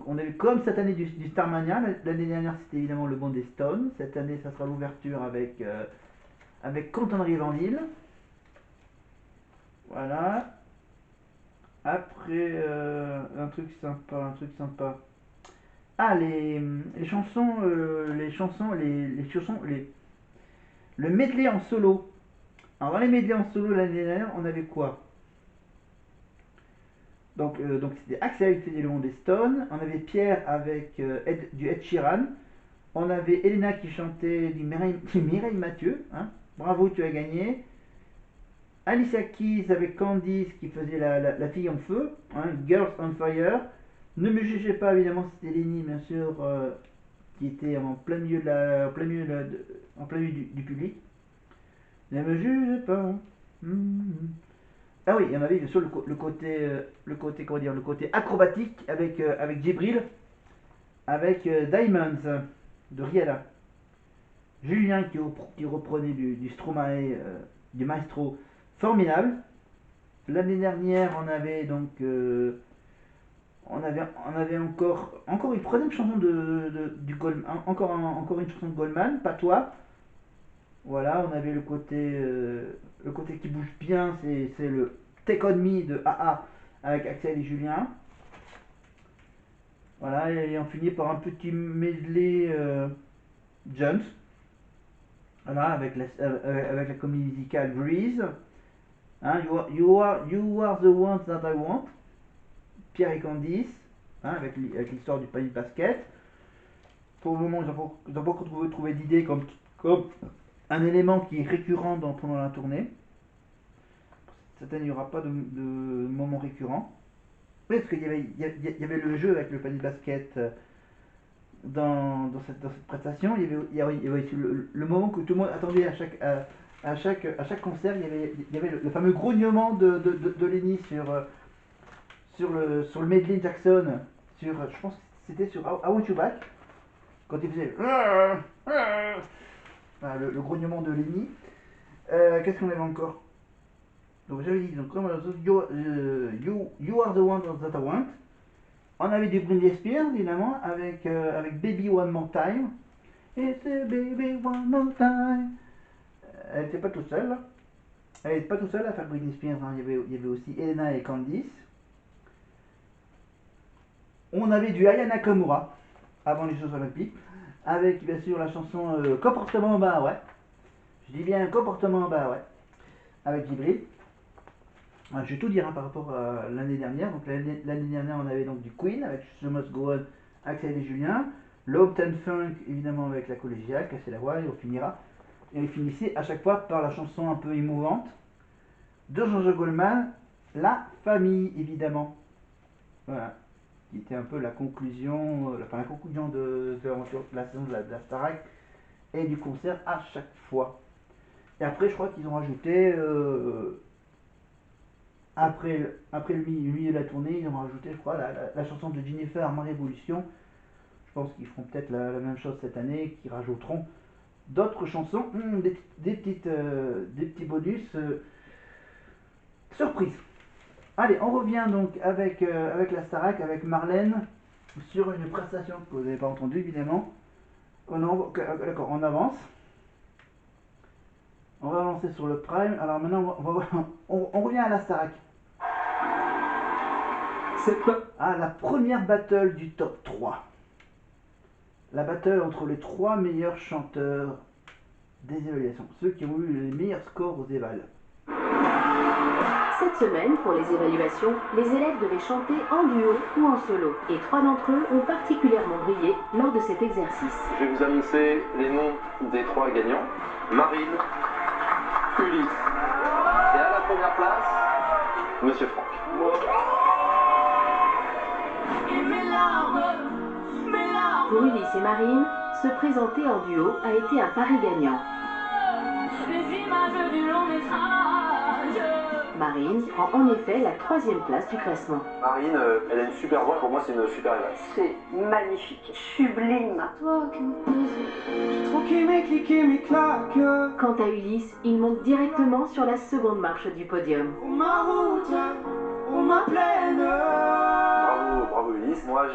On a vu comme cette année du Starmania. L'année dernière c'était évidemment le bon des Stones. Cette année ça sera l'ouverture avec Content Rivendell. Voilà. Après un truc sympa. Ah le medley en solo. Alors dans les medley en solo l'année dernière on avait quoi? Donc c'était Axel qui faisait le monde des Stones, on avait Pierre avec du Ed Sheeran, on avait Elena qui chantait du Mireille Mathieu, hein. Bravo, tu as gagné. Alicia Keys avec Candice qui faisait la fille en feu, hein, Girls on Fire. Ne me jugez pas, évidemment, c'était Lenny, bien sûr, qui était en plein milieu, en plein milieu du public. Ne me jugez pas. Ah oui, il y en avait bien sûr comment dire, le côté acrobatique avec Djibril, avec Diamonds de Rihanna. Julien qui reprenait du Stromae, du maestro, formidable. L'année dernière, on avait donc on avait encore une troisième chanson du Goldman, encore une chanson de Goldman, pas toi. Voilà, on avait le côté qui bouge bien, c'est le Take On Me de AA avec Axel et Julien. Voilà, et on finit par un petit medley Jones. Voilà, avec la comédie musicale Grease. Hein, you are the one that I want. Pierre et Candice, hein, avec l'histoire du panier de basket. Pour le moment, ils n'ont pas encore trouvé d'idée comme un élément qui est récurrent pendant la tournée. Cette année, il n'y aura pas de moment récurrent. Oui, parce qu'il y avait le jeu avec le panier de basket dans cette prestation. Il y avait aussi le moment que tout le monde attendait à chaque concert. Il y avait le fameux grognement de Lenny sur le Medley Jackson. Je pense que c'était sur I Want You Back. Quand il faisait le grognement de Lenny. Qu'est-ce qu'on avait encore? Donc j'avais dit, donc, you are the one that I want. On avait du Britney Spears, évidemment, avec Baby One More Time. It's a baby one more time. Elle n'était pas toute seule. Elle n'était pas toute seule à faire Britney Spears. Hein. Il y avait aussi Elena et Candice. On avait du Aya Nakamura avant les Jeux Olympiques. Avec bien sûr la chanson Comportement Bah ouais. Je dis bien Comportement Bah ouais. Avec Djibril. Je vais tout dire hein, par rapport à l'année dernière. Donc l'année dernière, on avait donc du Queen avec The Must Go On, Axel et Julien. L'Uptown Funk, évidemment, avec la collégiale, Casser la voix, et on finissait à chaque fois par la chanson un peu émouvante de Jean-Jacques Goldman, La Famille, évidemment. Voilà. Qui était un peu la conclusion de la saison de la Starac et du concert à chaque fois. Et après, je crois qu'ils ont rajouté. Après le milieu de la tournée, ils ont rajouté, je crois, la chanson de Jennifer, Ma Révolution. Je pense qu'ils feront peut-être la même chose cette année, qu'ils rajouteront d'autres chansons, des petits bonus surprise. Allez, on revient donc avec la Starac, avec Marlène, sur une prestation que vous n'avez pas entendue évidemment. D'accord, on avance. On va avancer sur le Prime. Alors maintenant, on revient à la Starac. La première battle du top 3. La battle entre les 3 meilleurs chanteurs des évaluations. Ceux qui ont eu les meilleurs scores aux évals. Cette semaine, pour les évaluations, les élèves devaient chanter en duo ou en solo. Et 3 d'entre eux ont particulièrement brillé lors de cet exercice. Je vais vous annoncer les noms des 3 gagnants. Marine, Ulysse et à la première place, Monsieur Franck. Pour Ulysse et Marine, se présenter en duo a été un pari gagnant. Marine prend en effet la 3e place du classement. Marine, elle a une super voix, pour moi c'est une super éval. C'est magnifique, sublime. Quant à Ulysse, il monte directement sur la seconde marche du podium. Bravo Ulysse. Ulysse. Moi,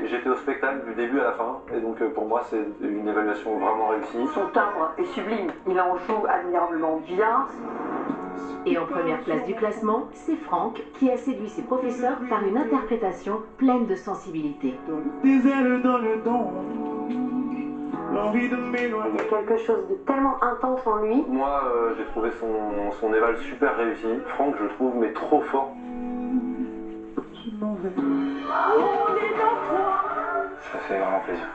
j'étais au spectacle du début à la fin, et donc pour moi, c'est une évaluation vraiment réussie. Son timbre est sublime. Il en joue admirablement bien. Et en première place du classement, c'est Franck qui a séduit ses professeurs par une interprétation pleine de sensibilité. Des ailes dans le don, l'envie de Il m'éloigner. y a quelque chose de tellement intense en lui. Moi, j'ai trouvé son éval super réussi. Franck, je trouve, mais trop fort. Je m'en vais. Ça fait vraiment plaisir.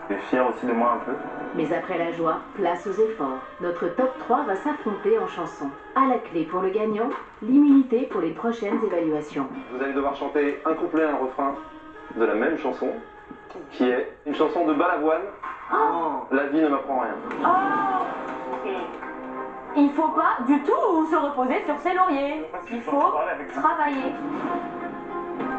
Je suis fier aussi de moi un peu. Mais après la joie, place aux efforts. Notre top 3 va s'affronter en chanson. À la clé pour le gagnant, l'immunité pour les prochaines évaluations. Vous allez devoir chanter un couplet et un refrain de la même chanson, qui est une chanson de Balavoine. La vie ne m'apprend rien. Il faut pas du tout se reposer sur ses lauriers. Il faut travailler.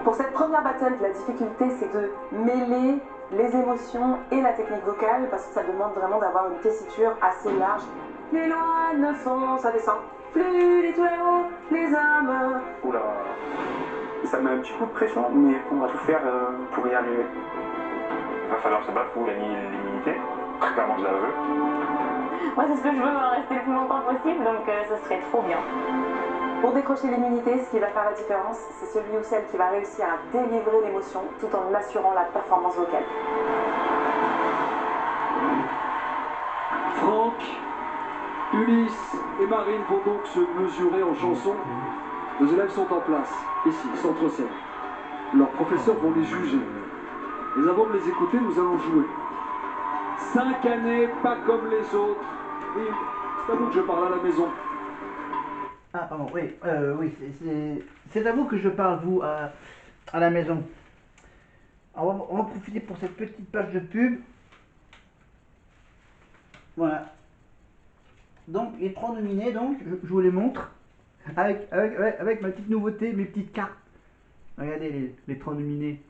Pour cette première battle, la difficulté c'est de mêler les émotions et la technique vocale parce que ça demande vraiment d'avoir une tessiture assez large. Les lois ne sont, ça descend, plus les toits, les hommes. Oula. Ça met un petit coup de pression, mais on va tout faire pour y arriver. Il va falloir se battre pour gagner l'immunité. Clairement, je la veux. Moi, c'est ce que je veux, rester le plus longtemps possible, donc ce serait trop bien. Pour décrocher l'immunité, ce qui va faire la différence, c'est celui ou celle qui va réussir à délivrer l'émotion tout en assurant la performance vocale. Franck, Ulysse et Marine vont donc se mesurer en chanson. Les élèves sont en place, ici, centre scène. Leurs professeurs vont les juger. Mais avant de les écouter, nous allons jouer. 5 années, pas comme les autres. Oui, c'est à vous que je parle à la maison. Ah, pardon, oui, oui, c'est à vous que je parle, vous, à la maison. Alors, on va profiter pour cette petite page de pub. Voilà. Donc, les 3 nominés, donc, je vous les montre. Avec ma petite nouveauté, mes petites cartes. Regardez les 3 nominés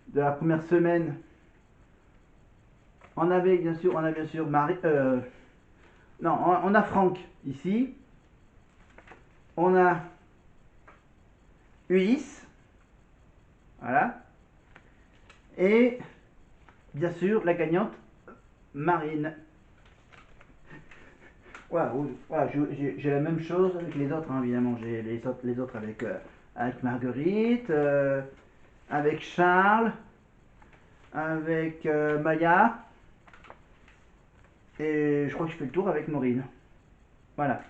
de la première semaine. On a bien sûr Marie. Non, on a Franck ici. On a Ulysse. Voilà. Et bien sûr la gagnante Marine. Voilà, j'ai la même chose avec les autres, hein, évidemment. J'ai les autres avec Marguerite, avec Charles, avec Maya. Et je crois que je fais le tour avec Maureen. Voilà.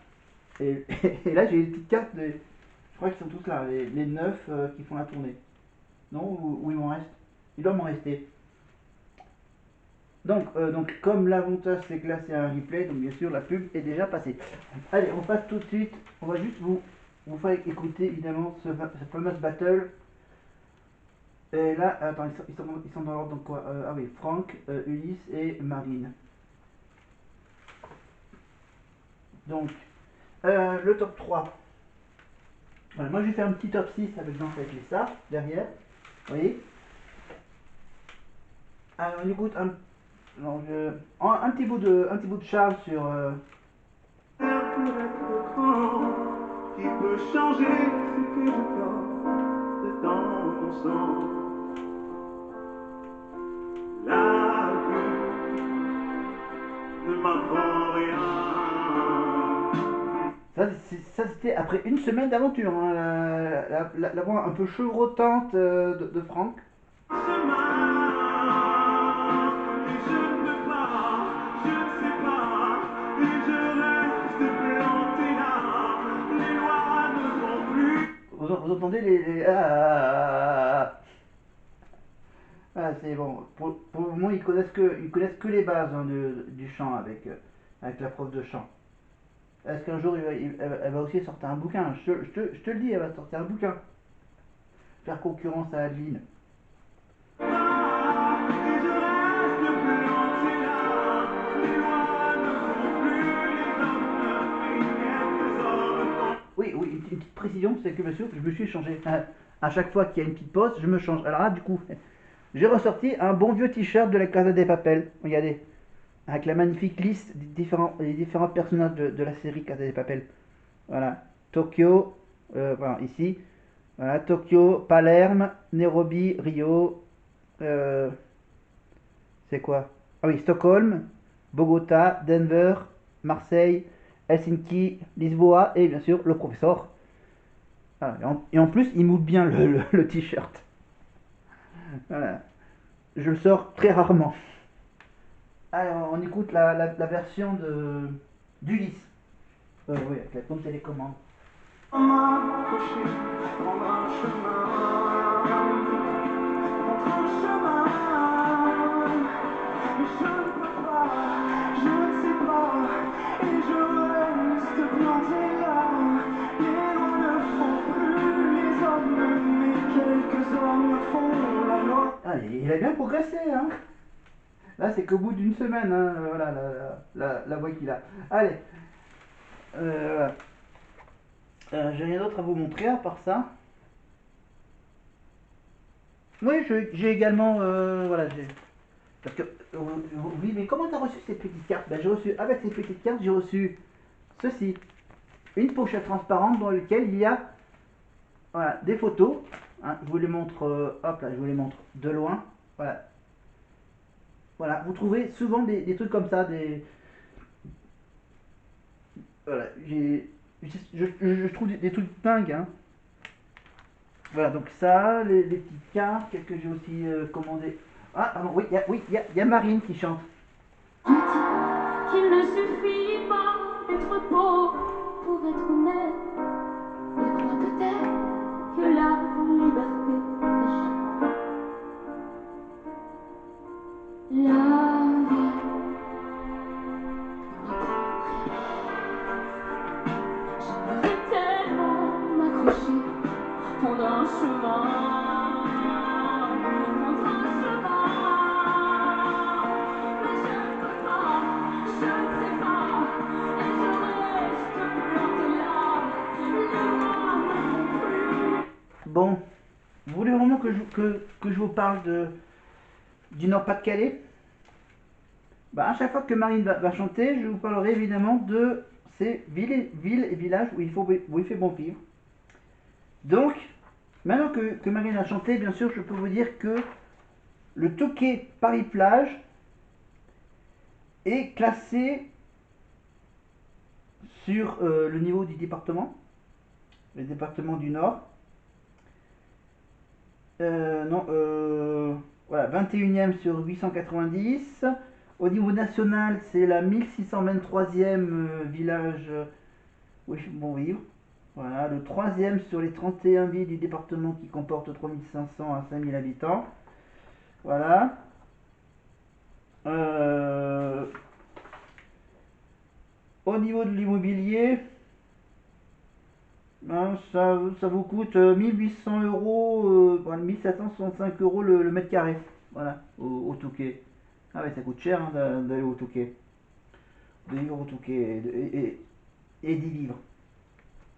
Et là j'ai les petites cartes de. Je crois qu'ils sont tous là, les 9 qui font la tournée. Non, ou il m'en reste. Il doit m'en rester. Donc comme l'avantage c'est que là c'est un replay, donc bien sûr la pub est déjà passée. Allez, on passe tout de suite. On va juste vous faire écouter évidemment cette fameuse battle. Et là, attends, ils sont dans l'ordre donc quoi ah oui, Franck, Ulysse et Marine. Donc, le top 3. Voilà, moi je vais faire un petit top 6 avec les stars derrière. Vous voyez. Alors on écoute un petit bout de Charles sur. Qui peut changer ce que je porte de dans mon sang. La vie ne m'apprend rien. Ça c'était après une semaine d'aventure, hein, la voix un peu chevrotante de Franck. Vous entendez les ah, c'est bon. Pour le moment, ils connaissent que les bases, hein, du chant avec la prof de chant. Est-ce qu'un jour elle va aussi sortir un bouquin? Je te le dis, elle va sortir un bouquin. Faire concurrence à Adeline. Oui, une petite précision, c'est que monsieur, je me suis changé. À chaque fois qu'il y a une petite pause, je me change. Alors là, du coup, j'ai ressorti un bon vieux t-shirt de la Casa de Papel. Regardez. Avec la magnifique liste des différents personnages de la série Casa de Papel. Voilà. Tokyo, voilà, ici. Voilà, Tokyo, Palerme, Nairobi, Rio. C'est quoi? Ah oui, Stockholm, Bogota, Denver, Marseille, Helsinki, Lisboa et bien sûr le professeur. Voilà. Et en plus, il moule bien le t-shirt. Voilà. Je le sors très rarement. Alors, on écoute la version d'Ulysse. Oui, avec la pompe télécommande. M'approcher, prendre un chemin, entre un chemin. Mais je ne peux pas, je ne sais pas, et je reste planté là. Les lois ne font plus les hommes, mais quelques hommes font la loi. Ah, il a bien progressé, hein. Là, c'est qu'au bout d'une semaine, hein, voilà la voix qu'il a. Allez, voilà. J'ai rien d'autre à vous montrer à part ça. Oui, j'ai également, voilà, parce que, oui, mais comment t'as reçu ces petites cartes? Ben, j'ai reçu, avec ces petites cartes, j'ai reçu ceci, une pochette transparente dans laquelle il y a, voilà, des photos. Hein, je vous les montre, hop là, je vous les montre de loin. Voilà. Voilà, vous trouvez souvent des trucs comme ça, voilà, je trouve des trucs dingues, hein. Voilà, donc ça, les petites cartes, qu'est-ce que j'ai aussi commandé? Ah, pardon, oui, il y a Marine qui chante. Tu dis qu'il ne suffit pas d'être beau pour être honnête. Il croit peut-être que la liberté est chère. La vie ne m'apprend rien. J'aimerais tellement m'accrocher, prendre un chemin. Prendre un chemin. Mais je ne peux pas, je ne sais pas, et je reste planté là. Les lois ne font plus. Bon, vous voulez vraiment que je vous parle du Nord-Pas-de-Calais? Bah, à chaque fois que Marine va chanter, je vous parlerai évidemment de ces villes et villages où il fait bon vivre. Donc, maintenant que Marine a chanté, bien sûr, je peux vous dire que le Touquet Paris-Plage est classé sur le niveau du département, le département du Nord. Non, voilà, 21e sur 890. Au niveau national, c'est la 1623e village où il fait bon vivre. Voilà, le 3e sur les 31 villes du département qui comporte 3500 à 5000 habitants. Voilà. Au niveau de l'immobilier, ben, ça vous coûte 1800 euros, 1765 euros le mètre carré. Voilà, au Touquet. Ah ouais, ça coûte cher, hein, d'aller au Touquet. De vivre au Touquet et d'y vivre.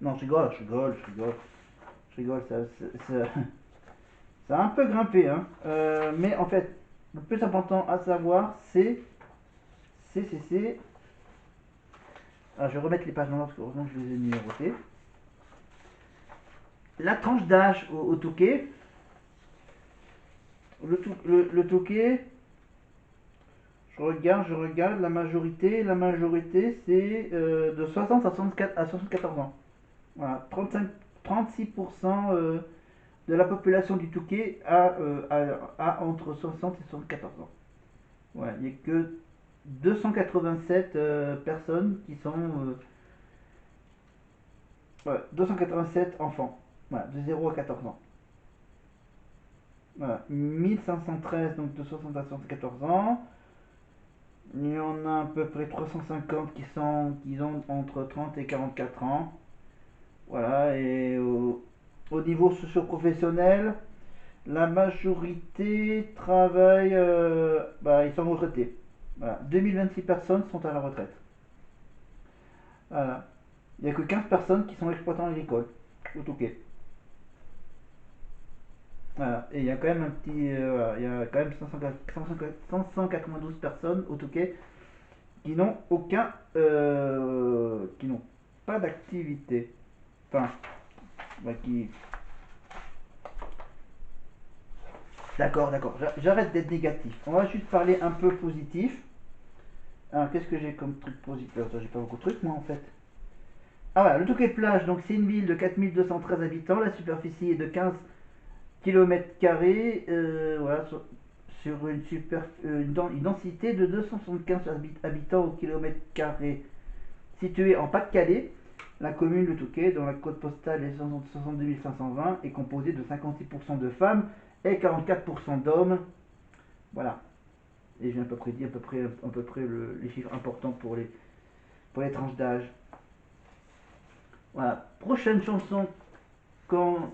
Non, je rigole, ça a un peu grimpé, hein. Mais en fait, le plus important à savoir, c'est. Ah, je vais remettre les pages dans l'ordre parce que heureusement que je les ai numérotées. La tranche d'âge au Touquet. Le Touquet. Je regarde la majorité c'est de 60 à 74 ans. Voilà, 36% de la population du Touquet a entre 60 et 74 ans. Voilà, il n'y a que 287 personnes qui sont... 287 enfants, voilà, de 0 à 14 ans. Voilà, 1513 donc de 60 à 74 ans. Il y en a à peu près 350 qui ont entre 30 et 44 ans. Voilà, et au niveau socio-professionnel, la majorité travaille, ils sont retraités. Voilà, 2026 personnes sont à la retraite. Voilà. Il n'y a que 15 personnes qui sont exploitants agricoles au Touquet. Voilà. Et il y a quand même il y a quand même 592 personnes au Touquet qui n'ont qui n'ont pas d'activité. Enfin, D'accord, d'accord. J'arrête d'être négatif. On va juste parler un peu positif. Alors, qu'est-ce que j'ai comme truc positif? Attends, j'ai pas beaucoup de trucs, moi, en fait. Ah voilà, le Touquet-Plage, donc c'est une ville de 4213 habitants. La superficie est de 15 km². Voilà, sur une densité de 275 habitants au kilomètre carré. Située en Pas-de-Calais, la commune de Touquet, dont la code postale est 62 520, est composée de 56% de femmes et 44% d'hommes. Voilà. Et j'ai à peu près dit à peu près les chiffres importants pour les tranches d'âge. Voilà. Prochaine chanson, quand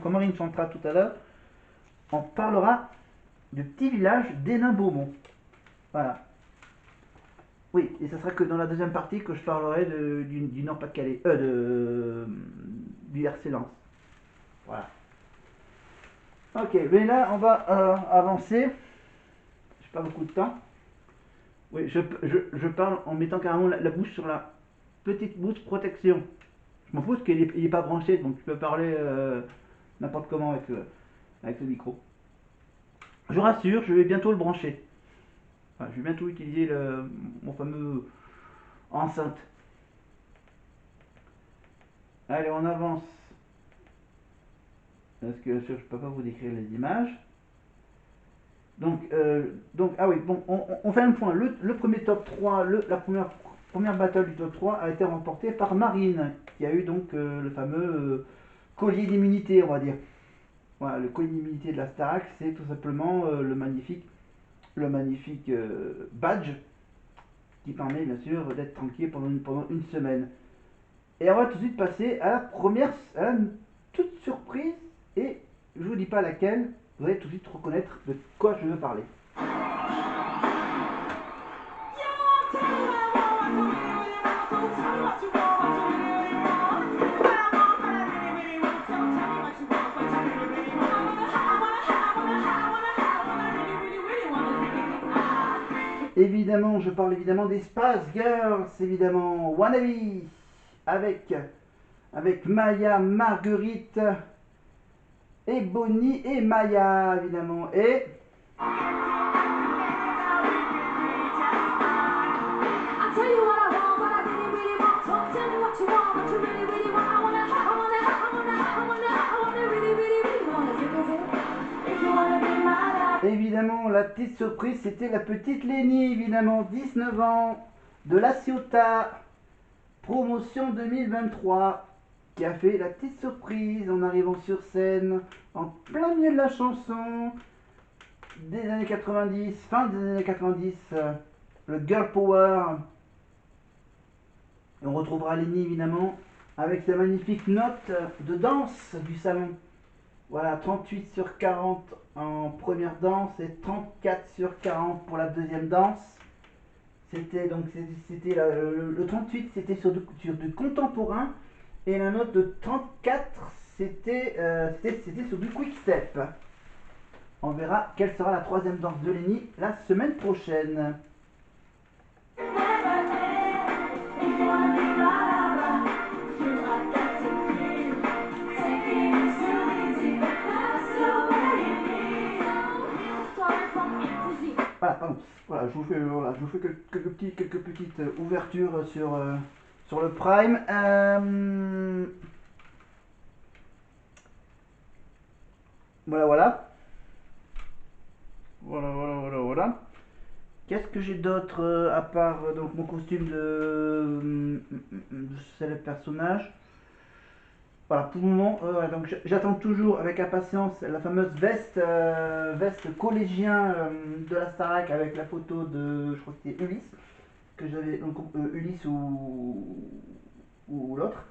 Marine chantera tout à l'heure, on parlera du petit village d'Hénin-Beaumont. Voilà. Oui, et ce sera que dans la deuxième partie que je parlerai du Nord-Pas-de-Calais, du RC Lens. Voilà. Ok, mais là on va avancer. J'ai pas beaucoup de temps. Oui, je parle en mettant carrément la bouche sur la petite bouche protection. Je m'en fous parce qu'il est pas branché, donc tu peux parler n'importe comment avec le micro. Je rassure, je vais bientôt le brancher. Enfin, je vais bientôt utiliser mon fameux enceinte. Allez, on avance. Parce que je ne peux pas vous décrire les images. Donc, ah oui, bon, on fait un point. Le premier top 3, la première battle du top 3 a été remportée par Marine, qui a eu donc le fameux collier d'immunité, on va dire. Voilà, le collier d'immunité de la Starac, c'est tout simplement le magnifique badge qui permet bien sûr d'être tranquille pendant une semaine. Et on va tout de suite passer à la toute surprise, et je vous dis pas laquelle, vous allez tout de suite reconnaître de quoi je veux parler. Évidemment, je parle évidemment des Spice Girls, évidemment, Wannabe, avec Maya, Marguerite, et Bonnie et Maya, évidemment, et... Évidemment, la petite surprise, c'était la petite Lénie, évidemment, 19 ans, de La Ciotat, promotion 2023, qui a fait la petite surprise en arrivant sur scène, en plein milieu de la chanson, des années 90, fin des années 90, le Girl Power. Et on retrouvera Lénie, évidemment, avec sa magnifique note de danse du salon. Voilà, 38 sur 40 en première danse et 34 sur 40 pour la deuxième danse. C'était le 38, c'était sur du contemporain, et la note de 34, c'était sur du quick step. On verra quelle sera la troisième danse de Lénie la semaine prochaine. Voilà, pardon. Voilà, je vous fais quelques petites ouvertures sur le Prime. Voilà. Voilà. Qu'est-ce que j'ai d'autre à part donc mon costume de célèbre personnage? Voilà, pour le moment, donc j'attends toujours avec impatience la fameuse veste collégien de la Starac, avec la photo de, je crois que c'était Ulysse, que j'avais, donc Ulysse ou l'autre.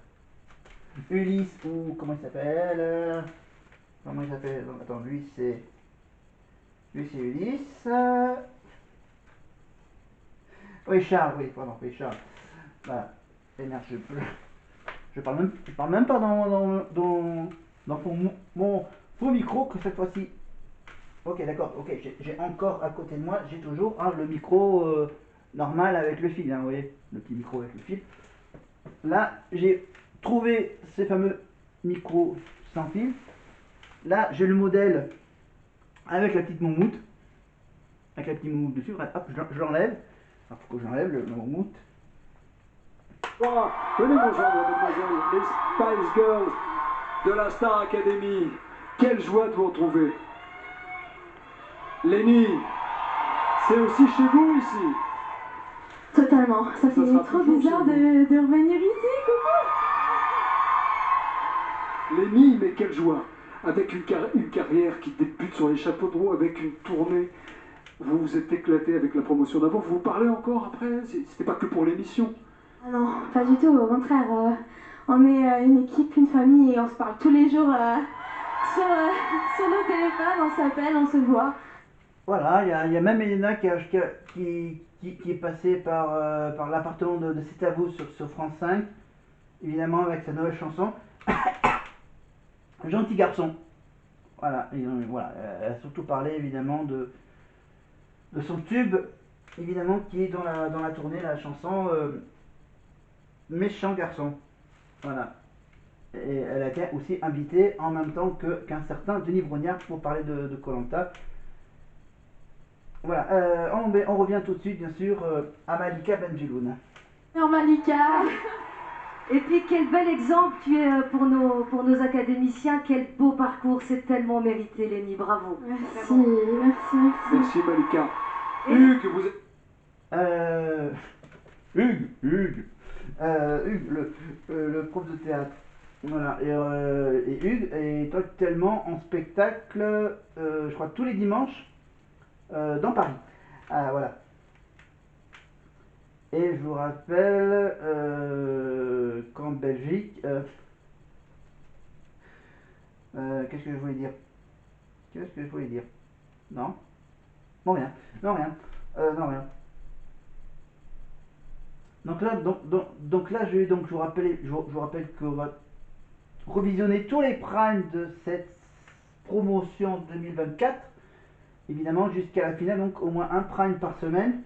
Ulysse ou comment il s'appelle donc, attends, lui c'est Ulysse. Oui, Charles, oui, pardon, oui, Charles. Voilà. Et merde, je parle même pas dans mon faux micro que cette fois-ci. Ok, d'accord, ok, j'ai encore à côté de moi, j'ai toujours le micro normal avec le fil, vous voyez, le petit micro avec le fil. Là, j'ai trouvé ces fameux micros sans fil. Là, j'ai le modèle avec la petite moumoute. Avec la petite moumoute dessus. Hop, je l'enlève. Alors pourquoi je l'enlève, le moumoute? Oh, venez nous rejoindre, mademoiselle, les Spice Girls de la Star Academy. Quelle joie de vous retrouver. Lenny, c'est aussi chez vous ici. Totalement. Ça fait sera trop toujours bizarre chez vous. de revenir ici, coucou. Lenny, mais quelle joie. Avec une carrière qui débute sur les chapeaux de roue, avec une tournée. Vous vous êtes éclaté avec la promotion d'avant. Vous parlez encore après? C'était pas que pour l'émission. Ah non, pas du tout. Au contraire, on est une équipe, une famille et on se parle tous les jours sur nos téléphones. On s'appelle, on se voit. Voilà, il y a même Elena qui est passée par l'appartement de C'est à vous sur France 5, évidemment avec sa nouvelle chanson Gentil garçon. Voilà, voilà, elle a surtout parlé évidemment de son tube, évidemment qui est dans la tournée, la chanson Méchant garçon. Voilà. Et elle a été aussi invitée en même temps qu'un certain Denis Brognard pour parler de Koh-Lanta. Voilà, on revient tout de suite, bien sûr, à Malika Benjeloun. Alors Malika, Et puis quel bel exemple tu es pour nos académiciens, quel beau parcours, c'est tellement mérité Lenny, bravo. merci, merci, merci. Merci Malika. Hugues, vous êtes... Hugues, le prof de théâtre. Voilà, et Hugues est actuellement en spectacle, je crois, tous les dimanches dans Paris. Ah, voilà. Et je vous rappelle qu'en Belgique, qu'est-ce que je voulais dire? Non? Non, rien. Non, rien. Non, rien. Donc là, je vous rappelle qu'on va revisionner tous les primes de cette promotion 2024. Évidemment, jusqu'à la finale, donc au moins un prime par semaine.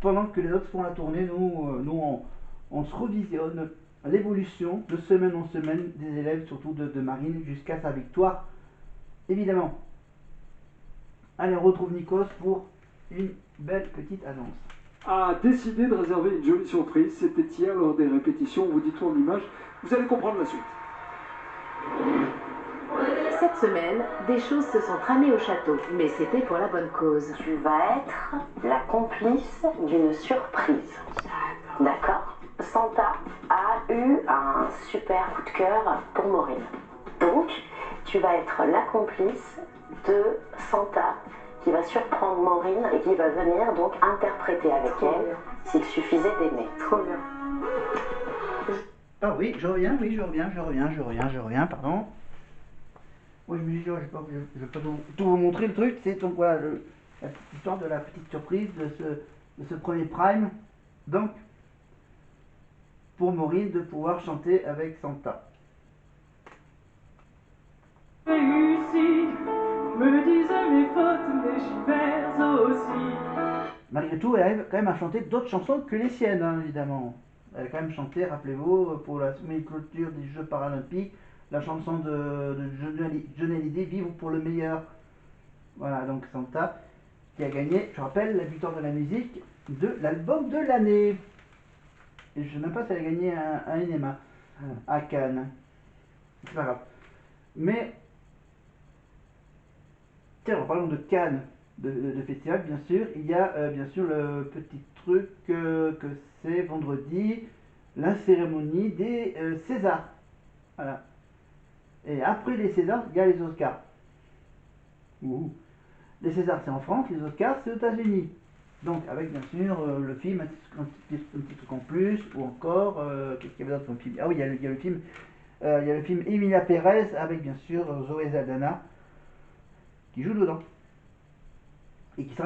Pendant que les autres font la tournée, nous on se revisionne l'évolution de semaine en semaine des élèves, surtout de Marine, jusqu'à sa victoire, évidemment. Allez, on retrouve Nikos pour une belle petite annonce. A décidé de réserver une jolie surprise. C'était hier lors des répétitions. On vous dit tout en images. Vous allez comprendre la suite. Cette semaine, des choses se sont tramées au château, mais c'était pour la bonne cause. Tu vas être la complice d'une surprise. D'accord? Santa a eu un super coup de cœur pour Maureen. Donc, tu vas être la complice de Santa qui va surprendre Maureen et qui va venir donc interpréter avec elle s'il suffisait d'aimer. Trop bien. Ah oui, je reviens, pardon. Oui, je me dis, je vais pas tout vous montrer le truc, c'est donc voilà, la petite histoire de la petite surprise de ce premier prime. Donc, pour Maureen de pouvoir chanter avec Santa. Réussi, me disaient mes fautes, mais j'y perds aussi. Malgré tout, elle arrive quand même à chanter d'autres chansons que les siennes, hein, évidemment. Elle a quand même chanté, rappelez-vous, pour la semi-clôture des Jeux Paralympiques, la chanson de Johnny Hallyday, Vivre pour le meilleur. Voilà, donc Santa, qui a gagné, je rappelle, la victoire de la musique de l'album de l'année. Et je ne sais même pas si elle a gagné un NMA à Cannes. C'est pas grave. Mais, tiens, en parlant de Cannes, de festival, bien sûr, il y a bien sûr le petit truc que c'est vendredi, la cérémonie des Césars. Voilà. Et après les Césars, il y a les Oscars. Ouh. Les Césars, c'est en France, les Oscars, c'est aux États-Unis. Donc, avec bien sûr le film, un petit truc en plus, ou encore, qu'est-ce qu'il y avait d'autre comme film? Ah oui, il y a le film Emilia Pérez, avec bien sûr Zoé Saldana, qui joue dedans. Et qui sera